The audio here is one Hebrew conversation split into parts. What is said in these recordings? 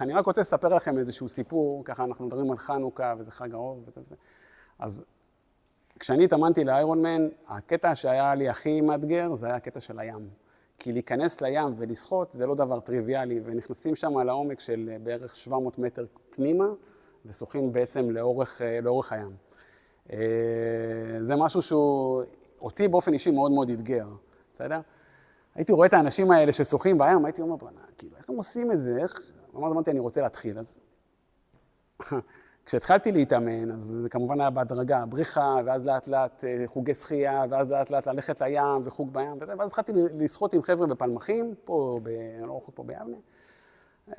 אני רק רוצה לספר לכם איזשהו סיפור, ככה אנחנו מדברים על חנוכה וזה חג האור וזה וזה. אז כשאני התאמנתי לאיירון מן, הקטע שהיה לי הכי מאתגר זה היה הקטע של הים. כי להיכנס לים ולשחות זה לא דבר טריוויאלי, ונכנסים שם על העומק של בערך 700 מטר פנימה, ושוחים בעצם לאורך הים. זה משהו שהוא אותי באופן אישי מאוד מאוד אתגר, בסדר? הייתי רואה את האנשים האלה ששוחים בים, הייתי אומר, כאילו, איך הם עושים את זה? אמרתי, אני רוצה להתחיל. אז כשהתחלתי להתאמן, אז זה כמובן היה בהדרגה, בריחה, ואז לאט לאט חוגי שחייה, ואז לאט לאט ללכת לים וחוג בים, ואז התחלתי לשחות עם חבר'ה בפלמחים, לא רחוק פה ביבנה.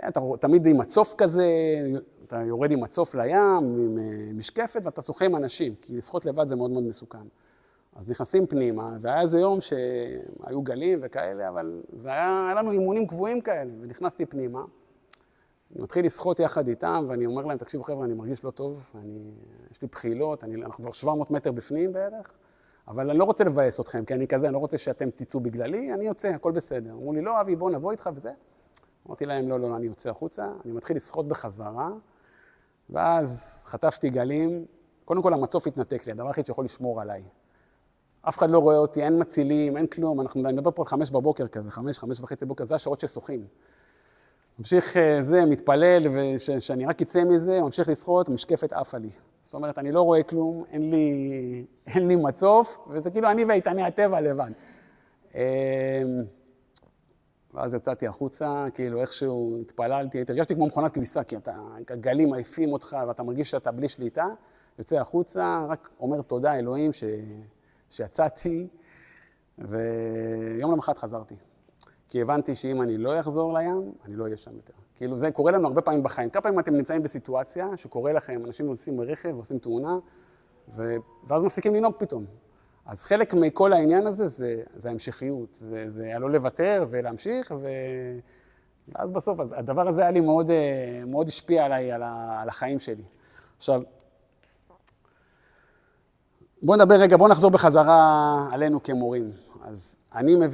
אתה תמיד עם מצוף כזה, אתה יורד עם מצוף לים, עם משקפת, ואתה שוחה עם אנשים, כי לשחות לבד זה מאוד מאוד מסוכן. אז נכנסים פנימה, והיה איזה יום שהיו גלים וכאלה, אבל היה לנו אימונים קבועים כאלה, ונכנסתי פנימה. אני מתחיל לשחות יחד איתם, ואני אומר להם, תקשיבו חבר'ה, אני מרגיש לא טוב, יש לי בחילות, אנחנו כבר 700 מטר בפנים בערך, אבל אני לא רוצה לבאס אתכם, כי אני כזה, אני לא רוצה שאתם תצאו בגללי, אני יוצא, הכל בסדר. אמרו לי, לא אבי, בוא נבוא איתך וזה. אמרתי להם, לא, אני יוצא החוצה, אני מתחיל לשחות בחזרה, ואז חטפתי גלים, קודם כל המצוף התנתק לי, הדבר הכי שיכול לשמור עליי. אף אחד לא רואה אותי, אין מצילים, אין כלום, אני מדבר פה על 5 בבוקר כזה, 5:30 בבוקר, זה השעות ששוחים. ממשיך זה, מתפלל, ושאני רק יצא מזה, ממשיך לשחות, משקפת עפה לי. זאת אומרת, אני לא רואה כלום, אין לי מצוף, וזה כאילו אני ואיתני הטבע לבד. ואז יצאתי החוצה, כאילו איכשהו התפללתי, הרגשתי כמו מכונת כביסה, כי הגלים מעיפים אותך, ואתה מרגיש שאתה בלי שליטה, יוצא החוצה, רק אומר תודה אלוהים שיצאתי, ויום למחרת חזרתי. כי הבנתי שאם אני לא אחזור לים, אני לא אהיה שם יותר. כאילו זה קורה לנו הרבה פעמים בחיים. כמה פעמים אתם נמצאים בסיטואציה שקורה לכם, אנשים נוסעים ברכב ועושים תאונה, ואז מפסיקים לנהוג פתאום. אז חלק מכל העניין הזה זה ההמשכיות, זה לא לוותר ולהמשיך, ואז בסוף, אז הדבר הזה היה לי מאוד השפיע עליי, על החיים שלי. עכשיו, בואו נחזור בחזרה עלינו כמורים. אז אני מבין